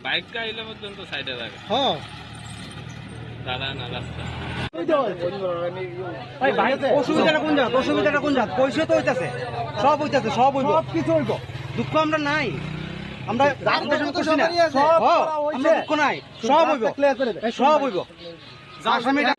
Bike আইলে পর্যন্ত সাইডে রাখে দাঁড়া না রাস্তা অসুবিধাটা কোন জাত পয়সা তো হইতাছে সব হইব কিছু হইব দুঃখ আমরা নাই আমরা দুঃখ নাই সব হইব আসামিটা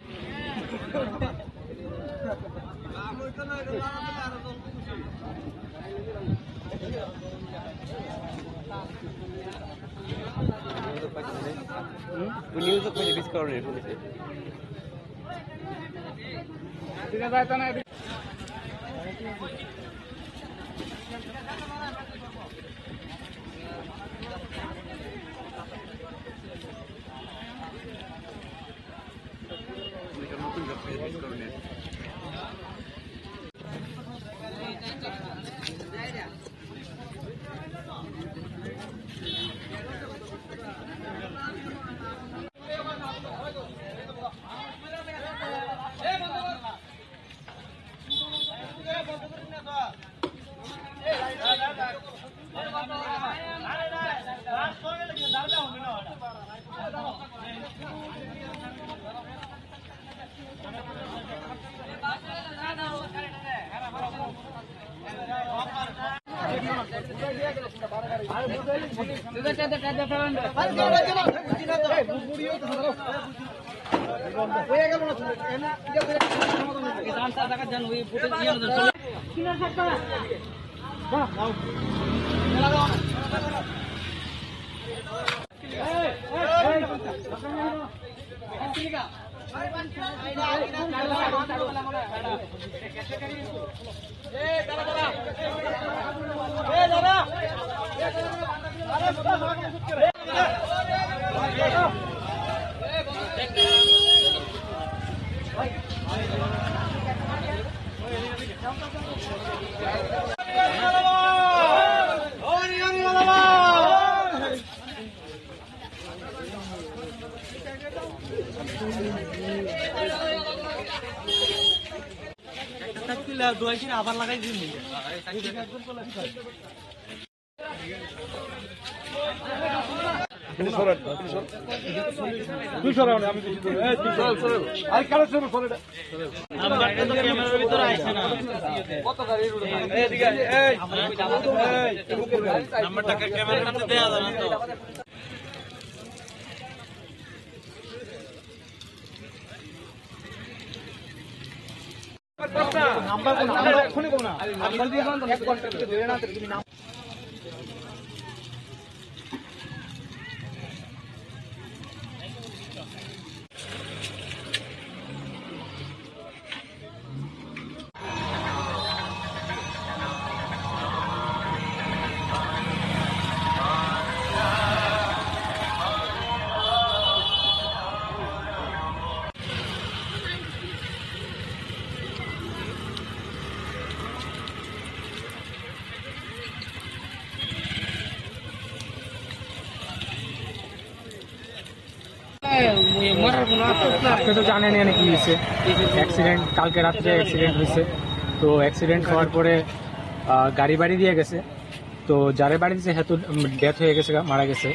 আবার লাগাই দিন আপনি তো জানেন এখানে কি হয়েছে অ্যাক্সিডেন্ট কালকে রাত্রে অ্যাক্সিডেন্ট হয়েছে তো অ্যাক্সিডেন্ট হওয়ার পরে গাড়ি বাড়ি দিয়ে গেছে তো যারা বাড়ি দিয়েছে হয়তো ডেথ হয়ে গেছে মারা গেছে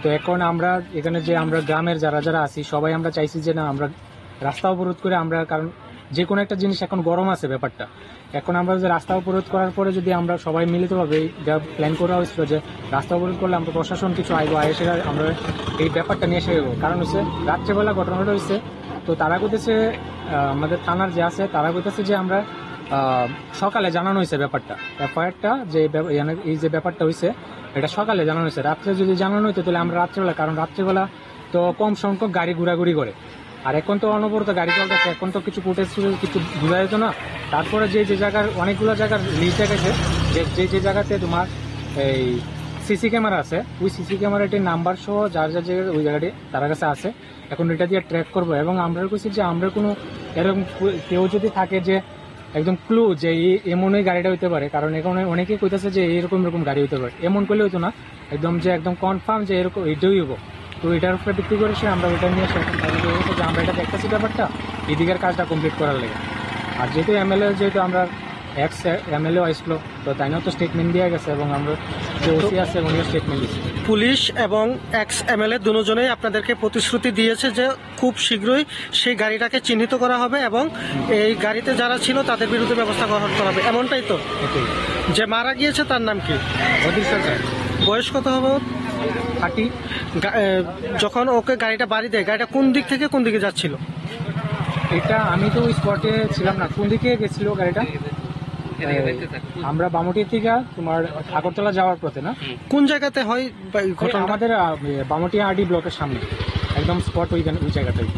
তো এখন আমরা এখানে যে আমরা গ্রামের যারা যারা আছি সবাই আমরা চাইছি যে না আমরা রাস্তা অবরোধ করে আমরা কারণ যে কোনো একটা জিনিস এখন গরম আছে ব্যাপারটা এখন আমরা যে রাস্তা অবরোধ করার পরে যদি আমরা সবাই মিলিতভাবে প্ল্যান করা হয়েছিল যে রাস্তা অবরোধ করলে আমরা প্রশাসন কিছু আইবো এসে আমরা এই ব্যাপারটা নিয়ে এসে যাবো কারণ হচ্ছে রাত্রেবেলা ঘটনাটা হয়েছে তো তারা কইতেছে আমাদের থানার যে আছে তারা কইতেছে যে আমরা সকালে জানানো হয়েছে ব্যাপারটা এফআইআরটা যে এই যে ব্যাপারটা হয়েছে এটা সকালে জানানো হয়েছে রাত্রে যদি জানানো হতো তাহলে আমরা রাত্রেবেলা কারণ রাত্রেবেলা তো কম সংখ্যক গাড়ি ঘোরাঘুরি করে আর এখন তো অনবরত গাড়ি চলতেছে এখন তো কিছু ফুটেজ কিছু বোঝা যেত না তারপরে যে জায়গার অনেকগুলো জায়গার লিস্ট দেখাচ্ছে যে জায়গাতে তোমার এই সিসি ক্যামেরা আছে ওই সিসি ক্যামেরাটির নাম্বার সহ যার যার জায়গায় ওই জায়গাটি তার কাছে আছে এখন এটা দিয়ে ট্র্যাক করবো এবং আমরা বলছি যে আমরা কোনো এরকম কেউ যদি থাকে যে একদম ক্লু যে এমনই গাড়িটা হইতে পারে কারণ এখানে অনেকেই কইতেছে যে এরকম গাড়ি হইতে পারে এমন করলে হইতো না একদম যে একদম কনফার্ম যে এরকম এইটাই হইব তো এটার উপরে ভিত্তি করেছে আমরা ওইটা নিয়ে এসে যে আমরা এটা দেখতেছি ব্যাপারটা এদিকের কাজটা কমপ্লিট করার লেগে আর যেহেতু এমএলএ যেহেতু আমরা এক্স এমএলএ আসলো তো তাইও তো স্টেটমেন্ট দিয়ে গেছে এবং আমরা যে ওসি আছে উনিও স্টেটমেন্ট দিচ্ছে পুলিশ এবং এক্স এমএলএ দুজনেই আপনাদেরকে প্রতিশ্রুতি দিয়েছে যে খুব শীঘ্রই সেই গাড়িটাকে চিহ্নিত করা হবে এবং এই গাড়িতে যারা ছিল তাদের বিরুদ্ধে ব্যবস্থা গ্রহণ করা হবে, এমনটাই তো? এটাই। যে মারা গিয়েছে তার নাম কি? অধীর সরকার, বয়স কত হবে ওর? 30। যখন ওকে গাড়িটা বাড়ি দেয়, গাড়িটা কোন দিক থেকে কোন দিকে যাচ্ছিল? এটা আমি তো স্পটে ছিলাম না, কোন দিকে গেছিল গাড়িটা? আমরা বামুটির থেকে তোমার আগরতলা যাওয়ার পথে না? কোন জায়গাতে হয় ঘটনা? আমাদের বামুটিয়া আরডি ব্লকের সামনে, একদম স্পট ওই জায়গাটাই।